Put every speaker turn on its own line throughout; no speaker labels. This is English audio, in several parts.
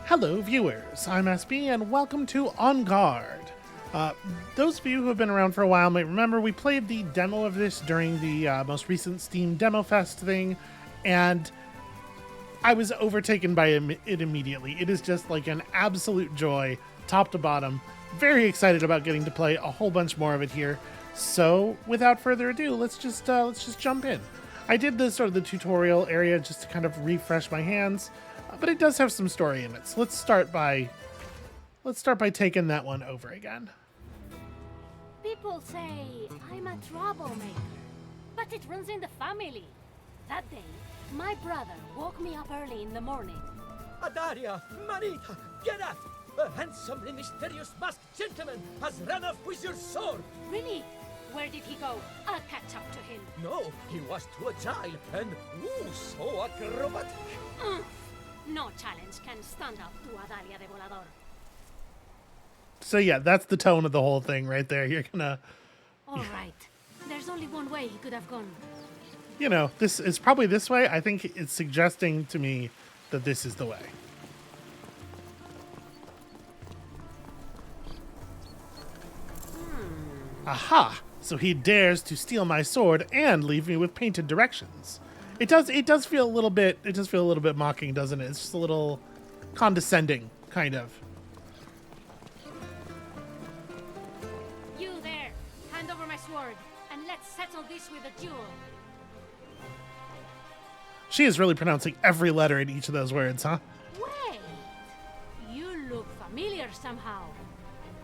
Hello, viewers. I'm SB, and welcome to On Guard. Those of you who have been around for a while might remember we played the demo of this during the most recent Steam Demo Fest thing, and I was overtaken by it immediately. It is just like an absolute joy, top to bottom. Very excited about getting to play a whole bunch more of it here. So, without further ado, let's just jump in. I did the sort of the tutorial area just to kind of refresh my hands, but it does have some story in it. So let's start by taking that one over again.
People say I'm a troublemaker, but it runs in the family. That day, my brother woke me up early in the morning.
Adaria, Manita, get up! A handsomely mysterious masked gentleman has run off with your sword!
Really? Where did he go? I'll catch up to him.
No, he was too agile and so acrobatic.
No challenge can stand up to Adalia de Volador.
So yeah, that's the tone of the whole thing right there. You're gonna...
All right. There's only one way he could have gone.
You know, this is probably this way. I think it's suggesting to me that this is the way. Aha! So he dares to steal my sword and leave me with painted directions. It does feel a little bit mocking, doesn't it? It's just a little condescending, kind of.
You there, hand over my sword, and let's settle this with a duel.
She is really pronouncing every letter in each of those words, huh?
Wait! You look familiar somehow.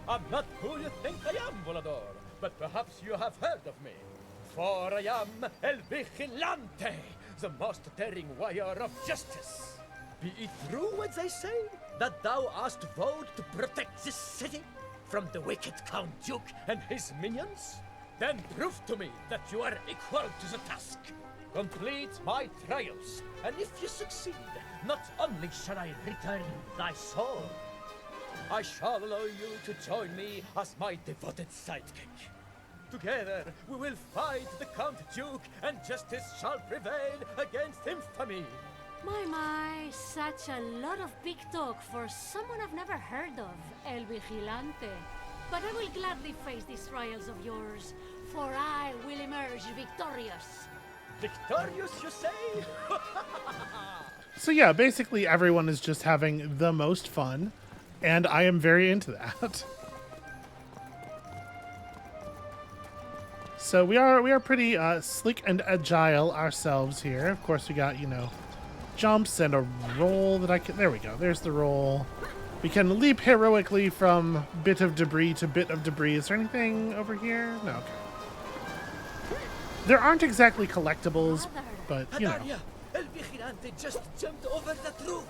I'm not who you think I am, Volador, but perhaps you have heard of me. For I am El Vigilante, the most daring warrior of justice. Be it true what they say, that thou hast vowed to protect this city from the wicked Count Duke and his minions? Then prove to me that you are equal to the task. Complete my trials, and if you succeed, not only shall I return thy soul, I shall allow you to join me as my devoted sidekick. Together, we will fight the Count Duke, and justice shall prevail against infamy.
My, such a lot of big talk for someone I've never heard of, El Vigilante. But I will gladly face these trials of yours, for I will emerge victorious.
Victorious, you say?
So yeah, basically everyone is just having the most fun, and I am very into that. So we are pretty slick and agile ourselves here. Of course, we got, you know, jumps and a roll that I can... There we go. There's the roll. We can leap heroically from bit of debris to bit of debris. Is there anything over here? No, okay. There aren't exactly collectibles, but, you know.
Adaria, El Vigilante just jumped over the roof.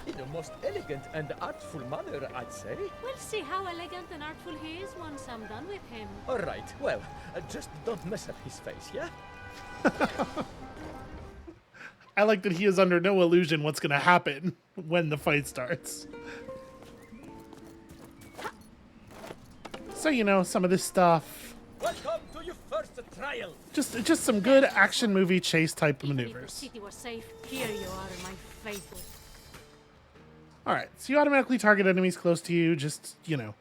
In the most elegant and artful manner, I'd say.
We'll see how elegant and artful he is once I'm done with him.
All right, well, just don't mess up his face, yeah?
I like that he is under no illusion what's going to happen when the fight starts. So, you know, some of this stuff...
Welcome to your first trial.
Just some good action movie chase type maneuvers.
Even if the city was safe, here you are, my faithful.
Alright, so you automatically target enemies close to you. Just, you know,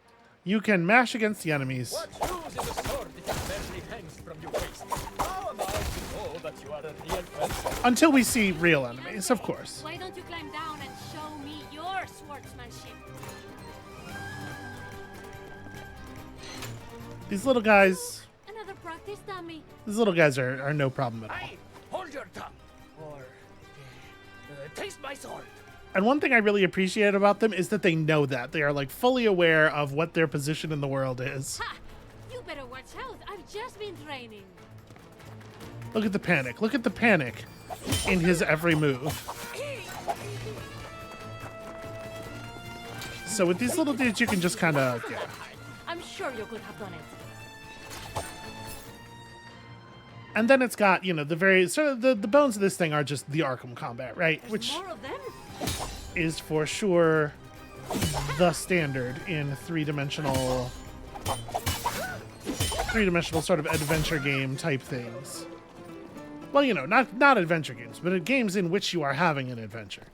you can mash against the enemies.
What use is a sword if it barely hangs from your waist? How am I to know that you are a real person?
Until we see real enemies, of course.
Why don't you climb down and show me your swordsmanship?
These little guys...
Another practice dummy.
These little guys are no problem at all.
Hey, hold your tongue. Or taste my sword.
And one thing I really appreciate about them is that they know that. They are, like, fully aware of what their position in the world is.
Ha! You better watch out. I've just been training.
Look at the panic. Look at the panic in his every move. So with these little dudes, you can just kind of... Yeah.
I'm sure you could have done it.
And then it's got, you know, the very... Sort of the bones of this thing are just the Arkham combat, right?
There's
Which
more of them.
is for sure the standard in three-dimensional sort of adventure game type things. Well, you know, not adventure games, but games in which you are having an adventure.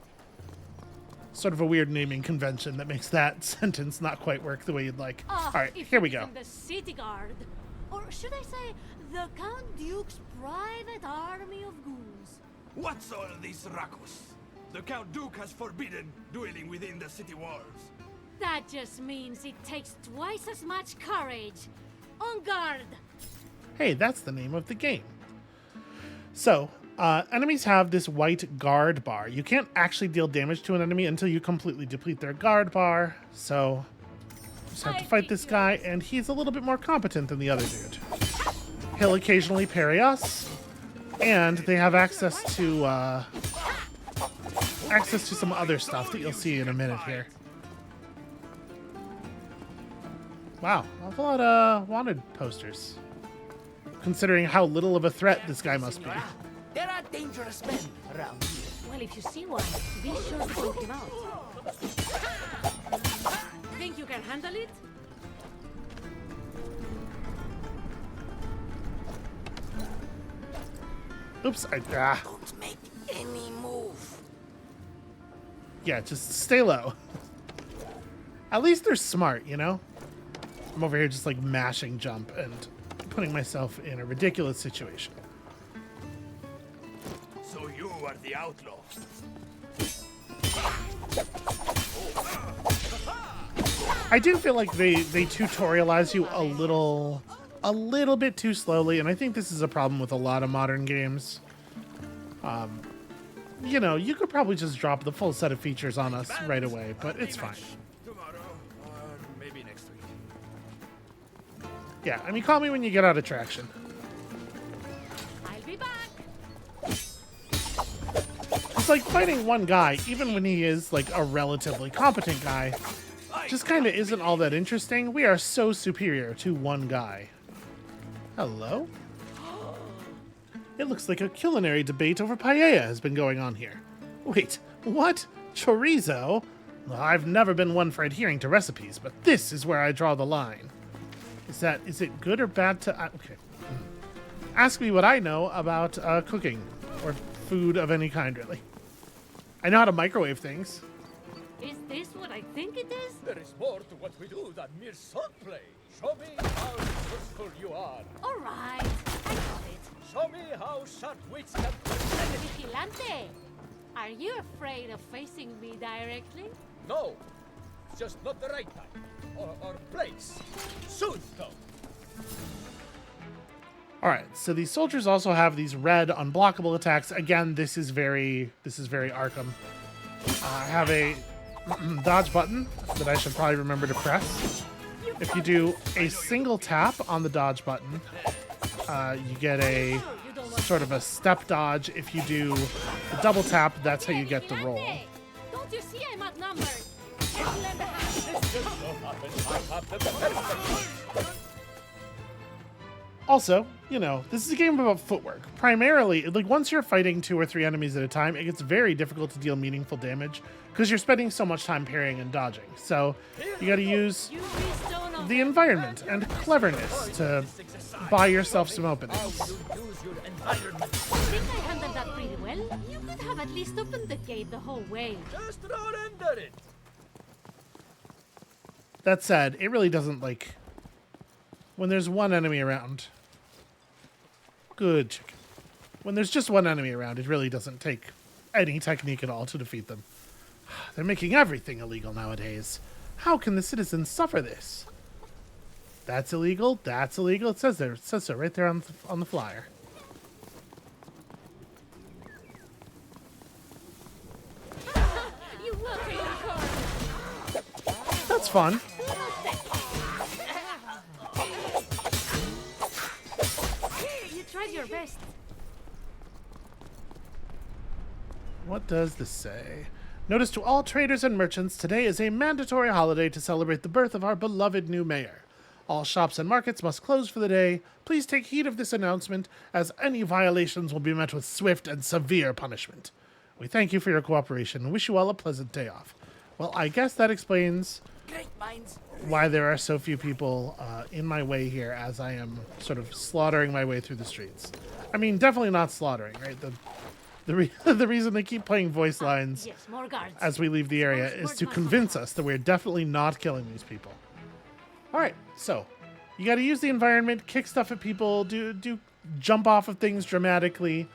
sort of a weird naming convention that makes that sentence not quite work the way you'd like. All right, here we go.
The city guard, or should I say, the Count Duke's private army of goons.
What's all this ruckus? The Count Duke has forbidden dueling within the city walls.
That just means it takes twice as much courage. On guard!
Hey, that's the name of the game. So, enemies have this white guard bar. You can't actually deal damage to an enemy until you completely deplete their guard bar. So, just have to fight this guy, and he's a little bit more competent than the other dude. He'll occasionally parry us, and they have access to some other stuff that you'll see in a minute here. Wow, awful lot of wanted posters, considering how little of a threat this guy must be.
There are dangerous men around here.
Well, if you see one, be sure to point him out. Think you can handle it?
Oops,
Don't make any move.
yeah, just stay low. At least they're smart, you know? I'm over here just like mashing jump and putting myself in a ridiculous situation.
So you are the outlaw.
I do feel like they tutorialize you a little bit too slowly, and I think this is a problem with a lot of modern games. You know, you could probably just drop the full set of features on us right away, but it's fine.
Tomorrow, or maybe next week.
Yeah, I mean, call me when you get out of traction.
I'll be back.
It's like fighting one guy, even when he is like a relatively competent guy, just kind of isn't all that interesting. We are so superior to one guy. Hello? It looks like a culinary debate over paella has been going on here. Wait, what? Chorizo? Well, I've never been one for adhering to recipes, but this is where I draw the line. Is it good or bad to... okay. Ask me what I know about cooking, or food of any kind, really. I know how to microwave things.
Is this what I think it is?
There is more to what we do than mere swordplay. Show me how useful you are.
All right, I got it.
Show me how sharp wits can
Vigilante, are you afraid of facing me directly?
No, it's just not the right time or place. Soon, though.
All right, so these soldiers also have these red unblockable attacks. Again, this is very Arkham. I have a dodge button that I should probably remember to press. If you do a single tap on the dodge button, you get a sort of a step dodge. If you do the double tap, that's how you get the roll.
Don't you see I'm outnumbered? Let's lend a hand.
Just so happens I have the perfect.
Also, you know, this is a game about footwork. Primarily, like once you're fighting 2 or 3 enemies at a time, it gets very difficult to deal meaningful damage because you're spending so much time parrying and dodging. So you got to use the environment and cleverness to buy yourself some openings.
Use your environment.
I think I handled that pretty well. You could have at least opened the gate the whole way.
Just run under it.
That said, it really doesn't like when there's one enemy around. Good chicken. When there's just one enemy around, it really doesn't take any technique at all to defeat them. They're making everything illegal nowadays. How can the citizens suffer this? That's illegal. That's illegal. It says there. It says so right there on the flyer.
You lucky unicorn.
That's fun.
You tried your best.
What does this say? Notice to all traders and merchants, today is a mandatory holiday to celebrate the birth of our beloved new mayor. All shops and markets must close for the day. Please take heed of this announcement, as any violations will be met with swift and severe punishment. We thank you for your cooperation and wish you all a pleasant day off. Well, I guess that explains
Great minds.
why there are so few people in my way here as I am sort of slaughtering my way through the streets. I mean, definitely not slaughtering, right? The The reason they keep playing voice lines
Yes, more guards.
as we leave the area is to convince us that we're definitely not killing these people. All right, so you got to use the environment, kick stuff at people, do jump off of things dramatically.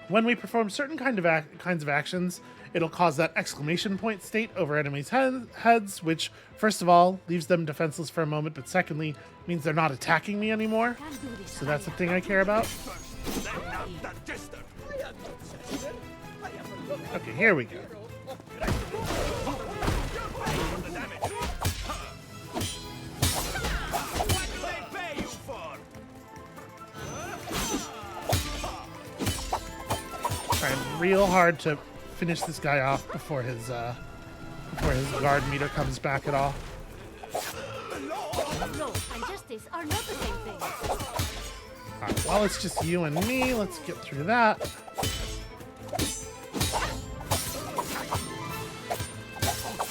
When we perform certain kinds of actions, it'll cause that exclamation point state over enemies' heads, which, first of all, leaves them defenseless for a moment, but secondly, means they're not attacking me anymore.
Can't do this,
So that's the
Arya.
thing I care about. Okay, here we go. Trying real hard to finish this guy off before his guard meter comes back at all.
Law and justice are not the same thing.
All right, well, it's just you and me. Let's get through that.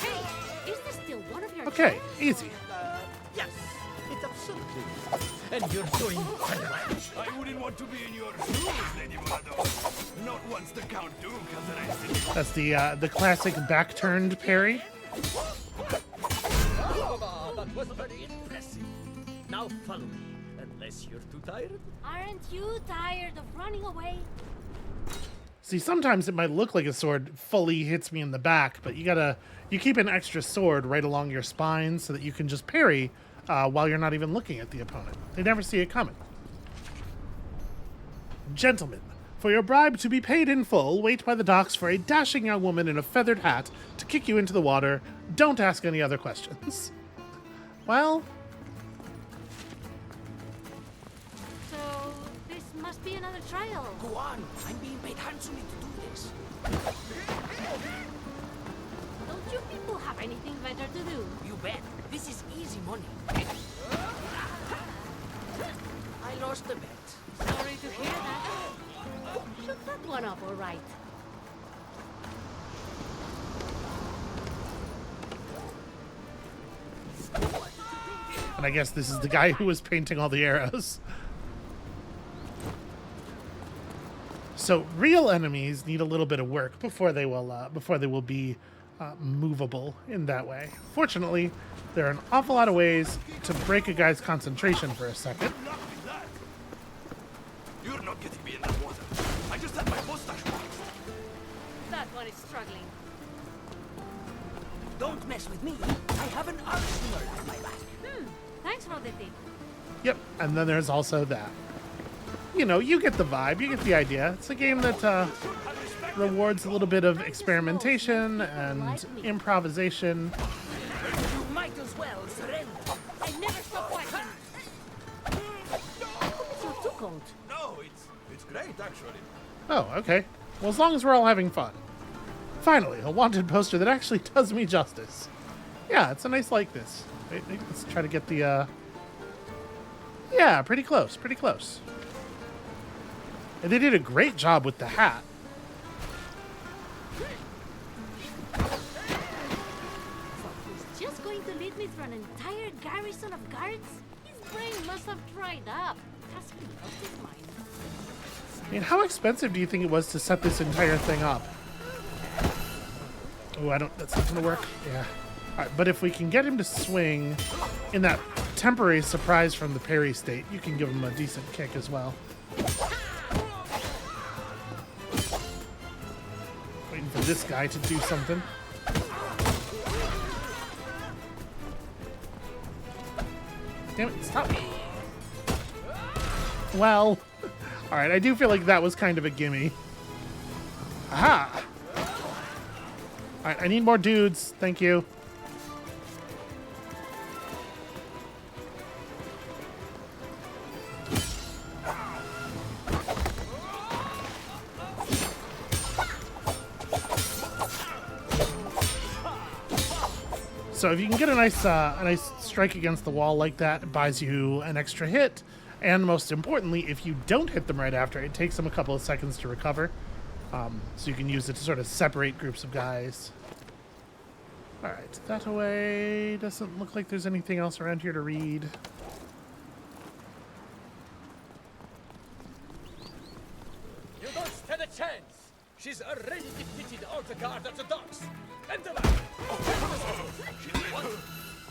Hey, is this still one of your
Okay, easy.
Yes, it's absolutely. And you're doing very well.
I wouldn't want to be in your shoes, Lady Volador. Not once the Count Duke has arrested you.
That's the classic back-turned parry.
Ah, that was very impressive. Now follow me, unless you're too tired.
Aren't you tired of running away?
See, sometimes it might look like a sword fully hits me in the back, but you keep an extra sword right along your spine so that you can just parry while you're not even looking at the opponent. They never see it coming. Gentlemen, for your bribe to be paid in full, wait by the docks for a dashing young woman in a feathered hat to kick you into the water. Don't ask any other questions. Well,
So, this must be another trial.
Go on. I'm being paid handsomely to do this.
Don't you people have anything better to do?
You bet. This is easy money. I lost the bet.
Sorry to hear that. Shoot that one up, all right.
and I guess this is the guy who was painting all the arrows. So real enemies need a little bit of work before they will be movable in that way. Fortunately, there are an awful lot of ways to break a guy's concentration for a second.
You're not getting me in the water. I just had my mustache waxed.
That one is struggling.
Don't mess with me. I have an arsenal at my back.
Thanks for the tip.
Yep, and then there's also that. You know, you get the vibe, you get the idea. It's a game that rewards a little bit of experimentation and improvisation.
You might as well surrender.
I never stop fighting. It's too cold.
No, it's great actually.
Oh, okay. Well, as long as we're all having fun. Finally, a wanted poster that actually does me justice. Yeah, it's a nice like this. Wait, let's try to get the, Yeah, pretty close, pretty close. And they did a great job with the hat.
He's just going to lead me through an entire garrison of guards? His brain must have dried up. Has he lost his mind?
I mean, how expensive do you think it was to set this entire thing up? Oh, that's not gonna work. Yeah. All right, but if we can get him to swing in that temporary surprise from the parry state, you can give him a decent kick as well. Waiting for this guy to do something. Damn it, stop. Well, all right, I do feel like that was kind of a gimme. Aha! All right, I need more dudes. Thank you. So if you can get a nice strike against the wall like that, it buys you an extra hit. And most importantly, if you don't hit them right after, it takes them a couple of seconds to recover. So you can use it to sort of separate groups of guys. All right, that away. Doesn't look like there's anything else around here to read.
You don't call the guard at the docks. Enter man.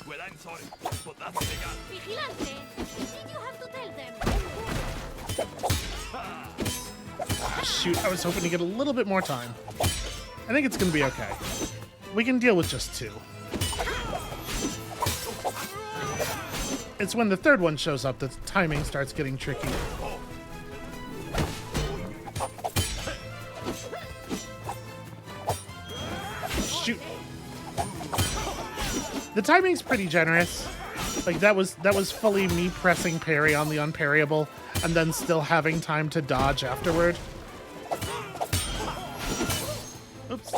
Well, I'm sorry, but that's illegal.
Vigilante, did you have to tell them?
Shoot, I was hoping to get a little bit more time. I think it's going to be okay. We can deal with just 2. It's when the third one shows up that the timing starts getting tricky. Shoot. The timing's pretty generous. Like that was fully me pressing parry on the unparryable and then still having time to dodge afterward. Oops.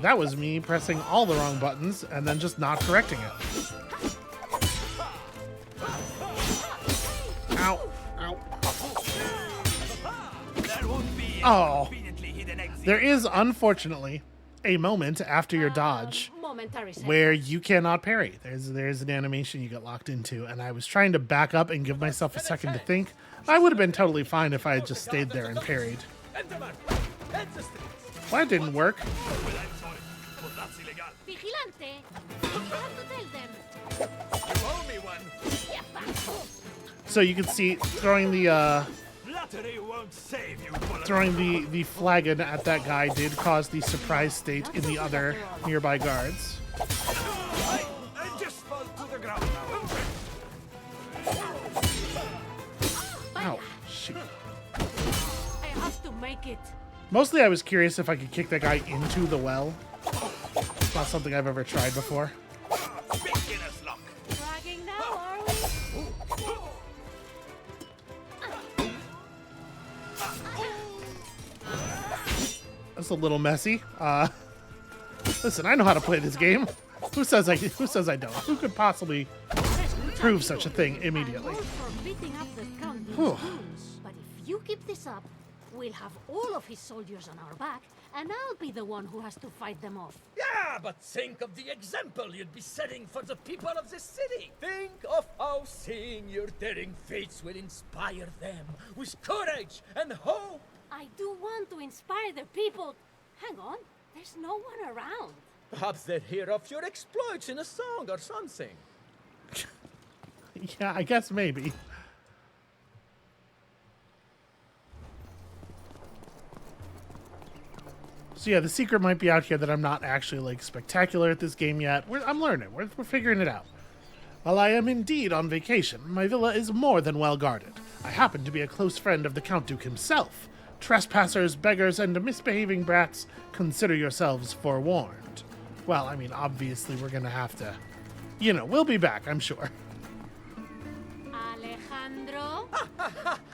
That was me pressing all the wrong buttons and then just not correcting it. Ow. Ow. Oh. There is, unfortunately, a moment after your dodge
Momentary
where you cannot parry. There's an animation you get locked into, and I was trying to back up and give myself a second to think. I would have been totally fine if I had just stayed there and parried.
Enter man. Head the streets.
Well, that didn't work.
Well, I'm sorry, but that's illegal.
Vigilante, did you have to tell them?
You owe me one.
Yeah, back.
So you can see throwing the
Flattery won't save you,
the flagon at that guy did cause the surprise state in the other nearby guards.
I just fall to the ground now.
Ow, shoot.
I have to make it.
Mostly I was curious if I could kick that guy into the well. It's not something I've ever tried before.
Beginner's luck.
Bragging now, are we?
That's a little messy. Listen, I know how to play this game. Who says I don't? Who could possibly prove such a thing immediately?
I'm all for beating up the Count Duke's
Whew.
goons, but if you keep this up, we'll have all of his soldiers on our back, and I'll be the one who has to fight them off.
Yeah, but think of the example you'd be setting for the people of this city. Think of how seeing your daring feats will inspire them with courage and hope.
I do want to inspire the people. Hang on, there's no one around.
Perhaps they'd hear of your exploits in a song or something.
Yeah, I guess maybe. So yeah, the secret might be out here that I'm not actually like spectacular at this game yet. I'm learning. We're figuring it out. While I am indeed on vacation, my villa is more than well guarded. I happen to be a close friend of the Count Duke himself. Trespassers, beggars, and misbehaving brats, consider yourselves forewarned. Well, I mean, obviously we're gonna have to... You know, we'll be back, I'm sure.
Alejandro?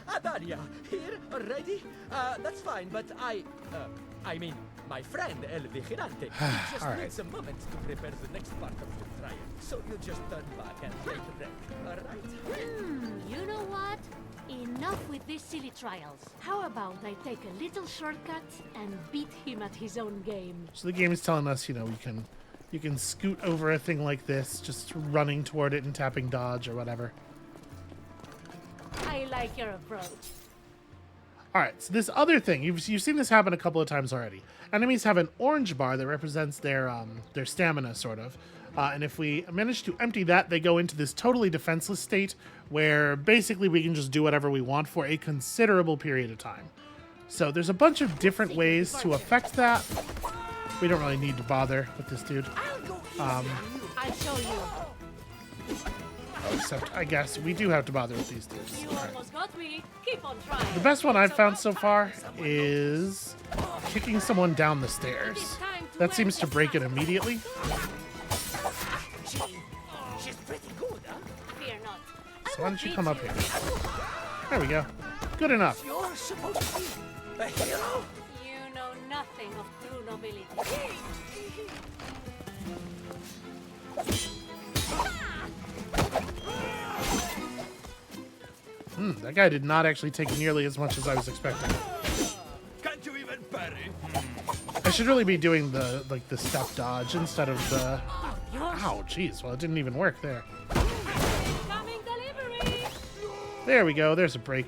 Adalia, here already? That's fine, but I mean, my friend El Vigilante, he just
All right.
needs a moment to prepare the next part of the trial. So you just turn back and take a break, alright?
You know what? Enough with these silly trials. How about I take a little shortcut and beat him at his own game?
So the game is telling us, you know, you can scoot over a thing like this, just running toward it and tapping dodge or whatever.
I like your approach.
All right, so this other thing, you've seen this happen a couple of times already. Enemies have an orange bar that represents their stamina, sort of. And if we manage to empty that, they go into this totally defenseless state where basically we can just do whatever we want for a considerable period of time. So there's a bunch of different ways to affect that. We don't really need to bother with this dude.
I'll show you.
Except, I guess, we do have to bother with these dudes.
You
All right.
almost got me. Keep on trying.
The best one I've found so far is kicking someone down the stairs. That seems to break it immediately.
She's pretty good, huh?
Fear not.
So why don't you come up here? There we go. Good enough.
You're supposed to be a hero.
You know nothing of true nobility.
That guy did not actually take nearly as much as I was expecting.
Can't you even parry?
I should really be doing the step dodge instead of the...
Yours.
Ow, jeez. Well, it didn't even work there.
Coming delivery.
There we go. There's a break.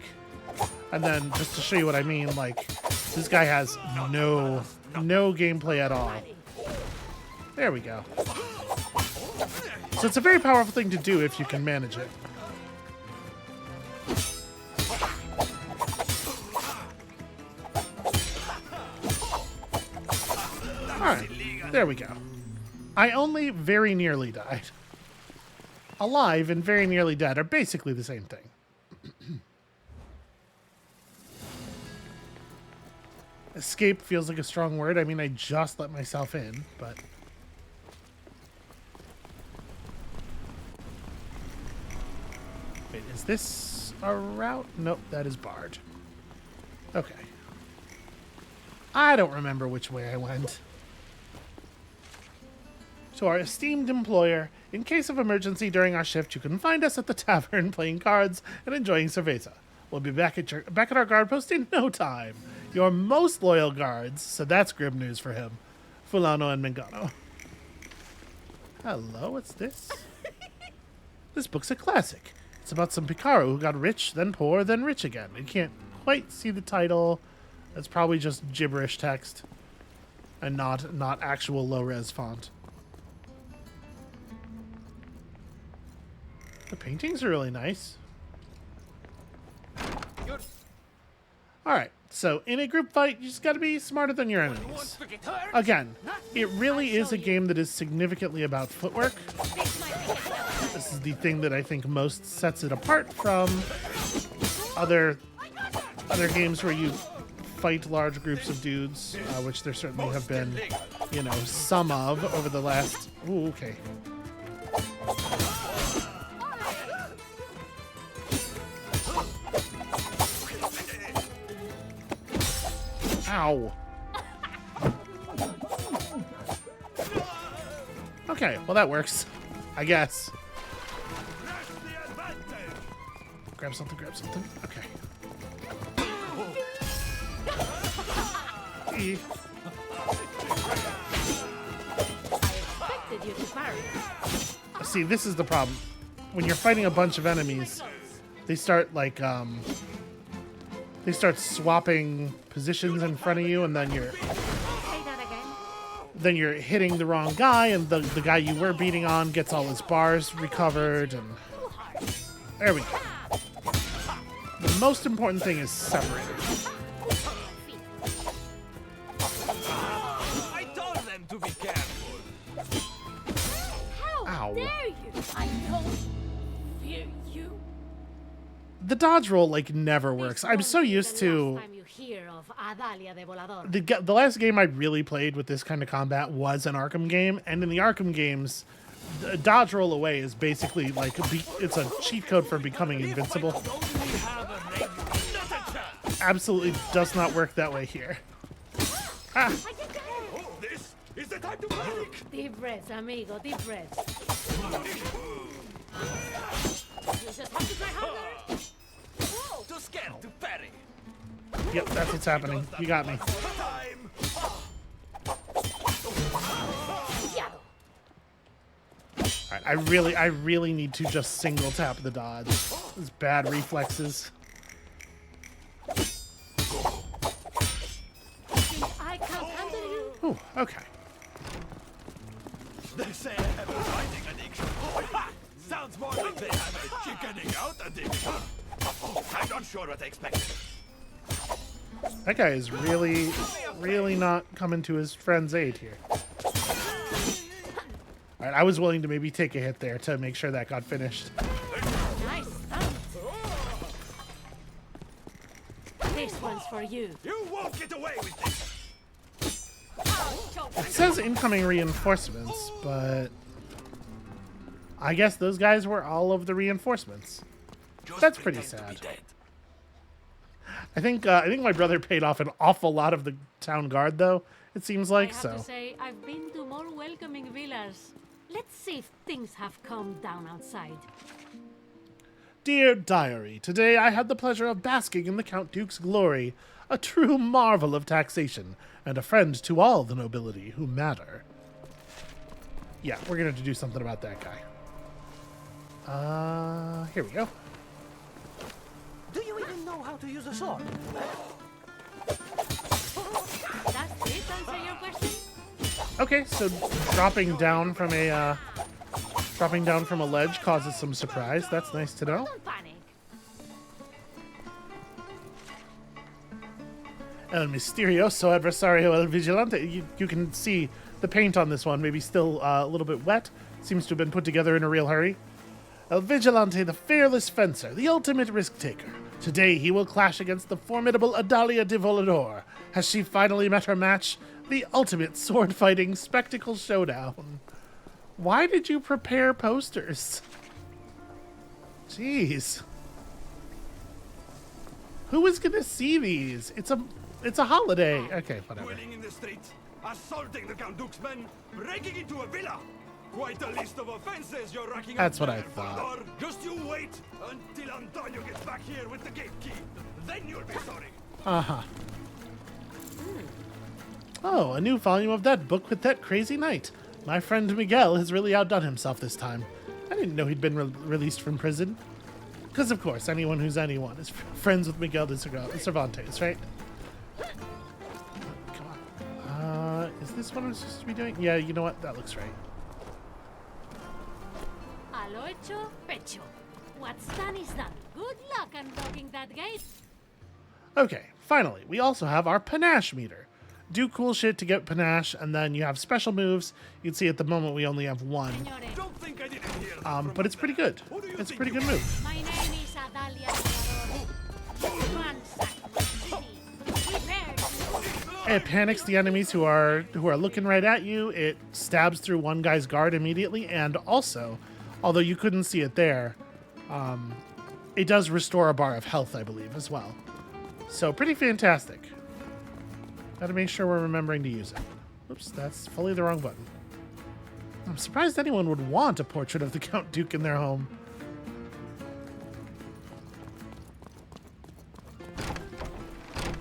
And then, just to show you what I mean, like, this guy has no no gameplay at all. There we go. So it's a very powerful thing to do if you can manage it. Alright, there we go. I only very nearly died. Alive and very nearly dead are basically the same thing. Escape feels like a strong word. I mean, I just let myself in, but... Wait, is this a route? Nope, that is barred. Okay. I don't remember which way I went. To our esteemed employer, in case of emergency during our shift, you can find us at the tavern playing cards and enjoying cerveza. We'll be back at our guard post in no time. Your most loyal guards, so that's grim news for him, Fulano and Mengano. Hello, what's this? This book's a classic. It's about some Picaro who got rich, then poor, then rich again. You can't quite see the title. That's probably just gibberish text and not actual low-res font. The paintings are really nice. Alright, so in a group fight, you just gotta be smarter than your enemies. Again, it really is a game that is significantly about footwork. This is the thing that I think most sets it apart from other games where you fight large groups of dudes, which there certainly have been, you know, some of over the last... Ooh, okay. Ow. Okay, well that works, I guess. Grab something, grab something. Okay.
I expected you to parry.
See, this is the problem. When you're fighting a bunch of enemies, they start like they start swapping positions in front of you, and then you're hitting the wrong guy, and the guy you were beating on gets all his bars recovered, and there we go. The most important thing is separating.
I told them to be careful.
How
Ow.
dare you? I don't fear you.
The dodge roll like never works. I'm so used to the last game I really played with this kind of combat was an Arkham game, and in the Arkham games, the dodge roll away is basically like it's a cheat code for becoming invincible. Absolutely does not work that way here. Ah.
This is the time to panic.
Deep breaths, amigo, deep breaths. You just have to try harder.
Too scared to parry.
Yep, that's what's happening. You got me.
Time.
Alright, I really need to just single tap the dodge. These bad reflexes.
I can't handle you.
Ooh, okay.
They say I have a fighting addiction. Ha! Sounds more like they have a chickening out addiction. I'm not sure what I expected.
That guy is really not coming to his friend's aid here. Alright, I was willing to maybe take a hit there to make sure that got finished.
Nice stunt. This one's for you.
You won't get away with this.
It says incoming reinforcements, but I guess those guys were all of the reinforcements. That's pretty sad. I think my brother paid off an awful lot of the town guard, though. It seems like
I have
so.
to say, I've been to more welcoming villas. Let's see if things have calmed down outside.
Dear Diary, today I had the pleasure of basking in the Count Duke's glory, a true marvel of taxation, and a friend to all the nobility who matter. Yeah, we're gonna have to do something about that guy. Here we go.
Do you even know how to use a sword?
That's it answer your question?
Okay, so dropping down from a ledge causes some surprise. That's nice to know.
Don't panic.
El misterioso adversario el vigilante. You can see the paint on this one, maybe still a little bit wet. Seems to have been put together in a real hurry. El vigilante, the fearless fencer, the ultimate risk taker. Today he will clash against the formidable Adalia de Volador. Has she finally met her match? The ultimate sword-fighting spectacle showdown. Why did you prepare posters? Jeez. Who is gonna see these? It's a holiday. Okay, whatever.
Dueling in the streets, assaulting the Count Duke's men, breaking into a villa. Quite a list of offenses you're racking up.
That's what I
there,
thought.
Volador. Just you wait until Antonio gets back here with the gate key. Then you'll be sorry.
Uh-huh. Oh, a new volume of that book with that crazy knight. My friend Miguel has really outdone himself this time. I didn't know he'd been released from prison. Because, of course, anyone who's anyone is friends with Miguel de Cervantes, right? Come on. Is this what I'm supposed to be doing? Yeah, you know what? That looks right.
A lo hecho, pecho. What's done is done. Good luck unlocking that gate.
Okay, finally, we also have our Panache meter. Do cool shit to get Panache, and then you have special moves. You can see at the moment we only have one.
Señores,
Don't think I didn't hear that
But it's pretty good.
Who do you
It's a
think
pretty
you
good move.
my name is Adalia Volador. Ransack the city. Prepare.
It panics the enemies who are looking right at you. It stabs through one guy's guard immediately, and also, although you couldn't see it there, it does restore a bar of health, I believe, as well. So pretty fantastic. Gotta make sure we're remembering to use it. Oops, that's fully the wrong button. I'm surprised anyone would want a portrait of the Count Duke in their home.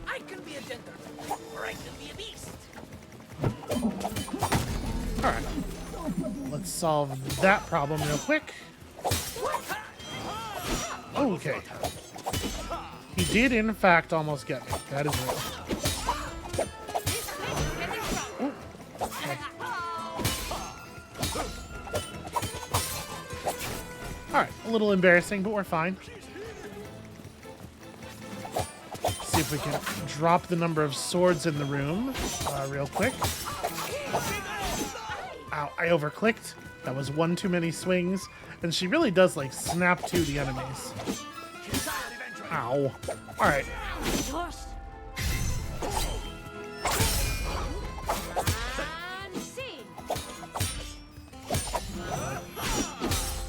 I can be a gentleman, or I can be a beast.
Alright. Let's solve that problem real quick. Okay. He did, in fact, almost get me. That is real. Ooh. Okay. Alright, a little embarrassing, but we're fine. See if we can drop the number of swords in the room real quick. Ow, I overclicked. That was one too many swings. And she really does, like, snap to the enemies. Ow. Alright.
Yours. And see.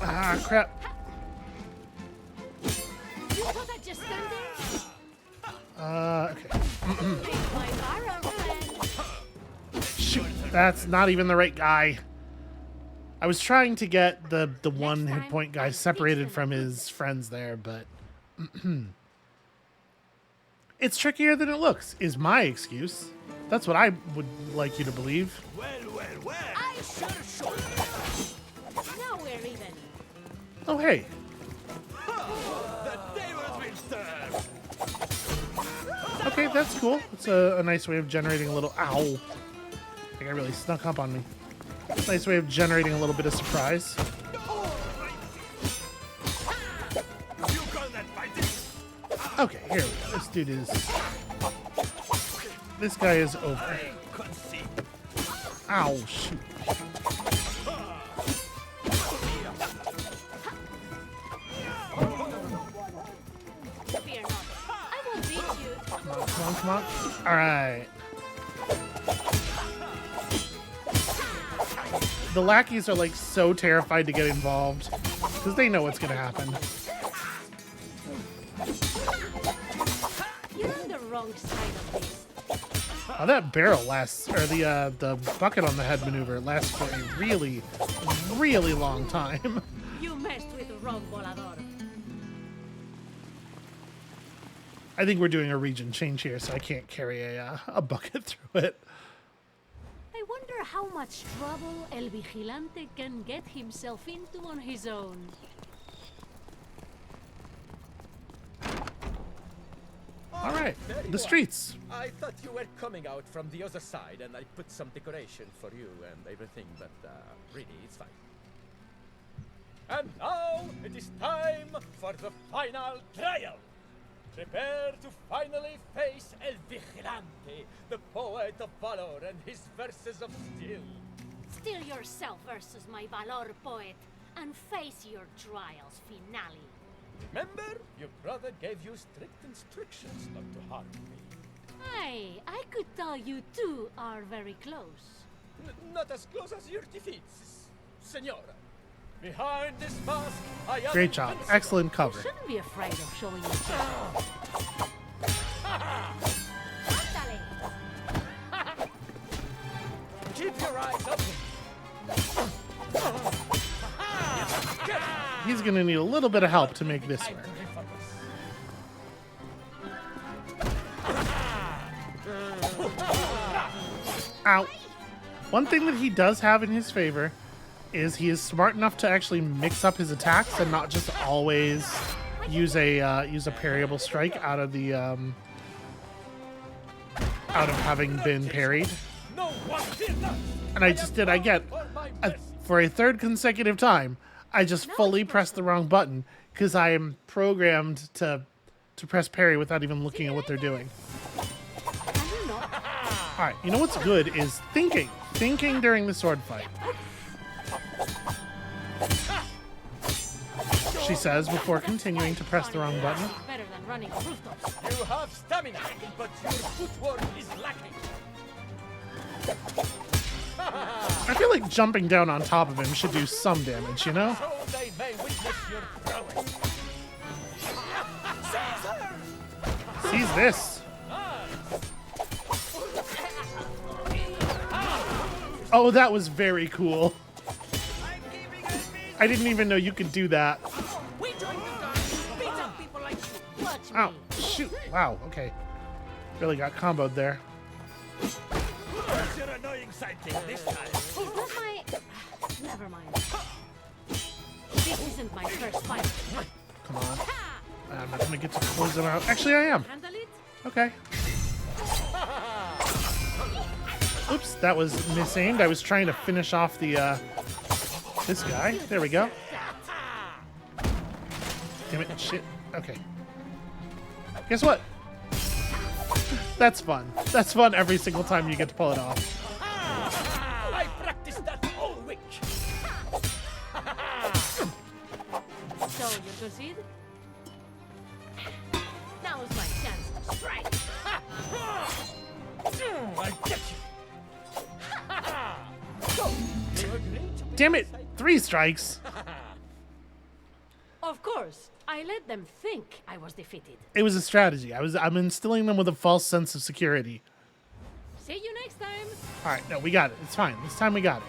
Ah, crap.
You thought I'd just stand there?
Okay.
Make my barrel friend.
Shoot, that's not even the right guy. I was trying to get the one hit point guy separated from his friends there, but it's trickier than it looks, is my excuse. That's what I would like you to believe.
Well.
I sure.
Now we're even.
Oh, hey.
The tables will turn.
Okay, that's cool. It's a nice way of generating a little... Ow. I think I really snuck up on me. Nice way of generating a little bit of surprise.
You call that fighting?
Okay, here we go. This dude is... This guy is over.
Concede.
Ow, shoot.
Fear not. I will beat you.
Come on. All right. The lackeys are like so terrified to get involved because they know what's going to happen.
You're on the wrong side of this.
Oh, that barrel lasts, or the bucket on the head maneuver lasts for a really, really long time.
You messed with the wrong volador.
I think we're doing a region change here, so I can't carry a bucket through it.
I wonder how much trouble El Vigilante can get himself into on his own.
All right,
There you
the
are.
streets.
I thought you were coming out from the other side, and I put some decoration for you and everything, but really, it's fine. And now it is time for the final trial. Prepare to finally face El Vigilante, the poet of valor and his verses of steel.
Steel yourself versus my valor poet, and face your trials finale.
Remember, your brother gave you strict instructions not to harm me.
Aye, I could tell you two are very close.
Not as close as your defeats, Senora. Behind this mask, I am
Great job.
invincible.
Excellent cover.
Shouldn't be afraid of showing your face. Ándale.
Keep your eyes open.
He's gonna need a little bit of help to make this
Time
work.
to refocus.
Ow. One thing that he does have in his favor is he is smart enough to actually mix up his attacks and not just always use a parryable strike out of the out of having been parried.
No one did that.
And I just did. I get for a third consecutive time. I just fully pressed the wrong button because I am programmed to press parry without even looking at what they're doing. All right, you know what's good is thinking during the sword fight. She says before continuing to press the wrong button.
Better than running on rooftops.
You have stamina, but your footwork is lacking.
I feel like jumping down on top of him should do some damage, you know?
So they may witness your prowess.
Seize this. Oh, that was very cool. I didn't even know you could do that.
We join the Garde to beat up people like you.
Watch
Ow,
me.
shoot. Wow, okay. Really got comboed there.
Where's your annoying sidekick this time?
Is that my... Never mind. This isn't my first fight.
Come on. I'm not gonna get to close them out. Actually, I am.
Handle it?
Okay. Oops, that was misaimed. I was trying to finish off the, this guy. There we go. Damn it, shit. Okay. Guess what? That's fun. That's fun every single time you get to pull it off.
I practiced that all week.
So, you concede? Now's my chance to strike.
I get you. So, you agree to be
Damn it!
my sidekick?
3 strikes.
Of course, I let them think I was defeated.
It was a strategy. I'm instilling them with a false sense of security.
See you next time.
All right, no, we got it. It's fine. This time we got it.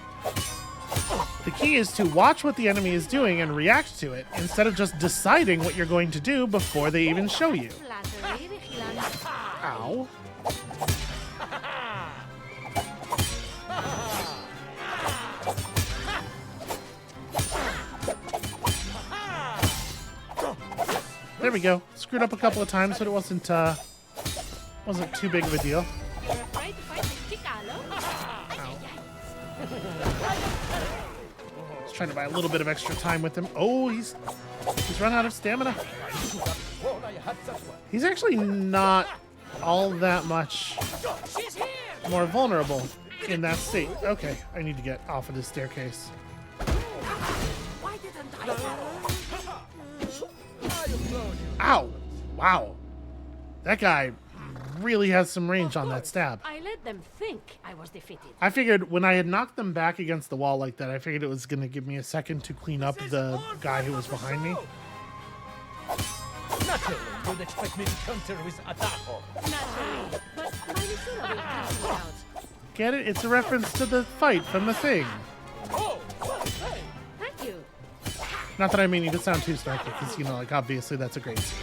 The key is to watch what the enemy is doing and react to it instead of just deciding what you're going to do before they even show you.
Flattery, vigilante.
Ow. There we go. Screwed up a couple of times, but it wasn't too big of a deal.
You're afraid to fight the Chicalo?
Just trying to buy a little bit of extra time with him. Oh, he's run out of stamina.
Whoa, I had such one.
He's actually not all that much
She's here.
more vulnerable in that state. Okay, I need to get off of this staircase.
Why didn't I follow?
Ow! Wow. That guy really has some range on that stab.
I let them think I was defeated.
I figured when I had knocked them back against the wall like that, I figured it was going to give me a second to clean up the guy who was behind me.
Naturally, you'd expect me to counter with Atajo.
Naturally, but my Missoula will cancel it out.
Get it? It's a reference to the fight from the thing.
Oh, hey.
Thank you.
Not that I mean you to sound too snarky, because, you know, like, obviously that's a great scene.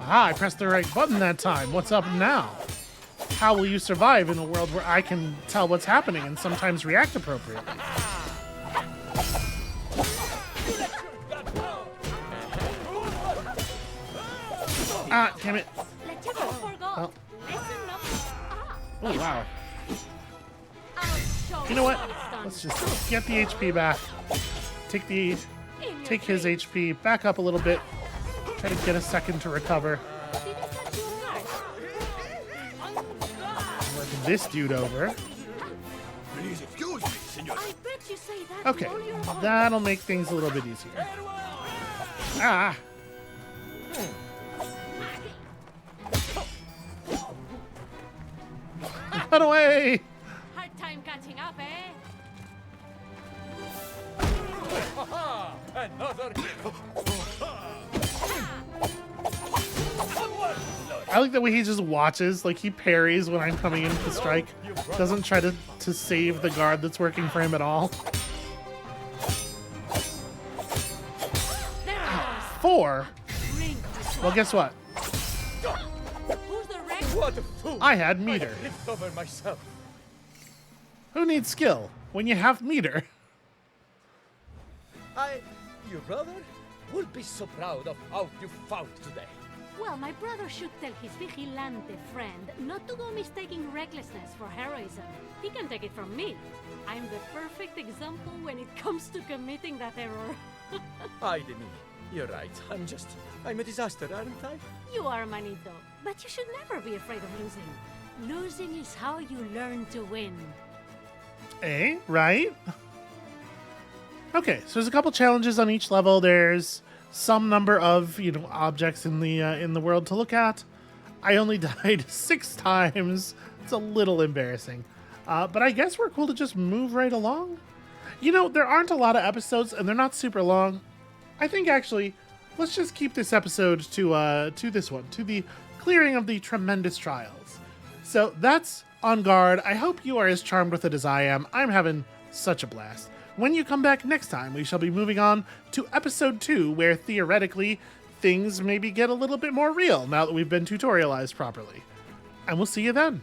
Aha, I pressed the right button that time. What's up now? How will you survive in a world where I can tell what's happening and sometimes react appropriately? Ah, damn it.
Let your go.
Well.
Listen up. Ah.
Oh, wow.
I'll show
You know what?
how it's done.
Let's just get the HP back. Take
In your
take his
face.
HP back up a little bit. Try to get a second to recover.
Did I touch your heart?
Work this dude over.
Please excuse me, senor.
I bet you say that
Okay,
to all your own.
that'll make things a little bit easier. Ah! Run away!
Hard time catching up, eh?
Ha-ha! Another kill.
I like the way he just watches, like he parries when I'm coming in to strike. Doesn't try to save the guard that's working for him at all.
There it
4?
goes. Ring.
Well, guess what?
Who's the wreck?
What a fool!
I had meter.
Tripped over myself.
Who needs skill when you have meter?
Your brother, would be so proud of how you fought today.
Well, my brother should tell his vigilante friend not to go mistaking recklessness for heroism. He can take it from me. I'm the perfect example when it comes to committing that error.
Ay de me. You're right. I'm a disaster, aren't I?
You are, Manito, but you should never be afraid of losing. Losing is how you learn to win.
Eh? Right? Okay, so there's a couple challenges on each level. There's some number of, objects in the world to look at. I only died 6 times. It's a little embarrassing. But I guess we're cool to just move right along. There aren't a lot of episodes, and they're not super long. I think, actually, let's just keep this episode to this one, to the clearing of the tremendous trials. So that's On Guard. I hope you are as charmed with it as I am. I'm having such a blast. When you come back next time, we shall be moving on to episode 2, where theoretically things maybe get a little bit more real now that we've been tutorialized properly. And we'll see you then.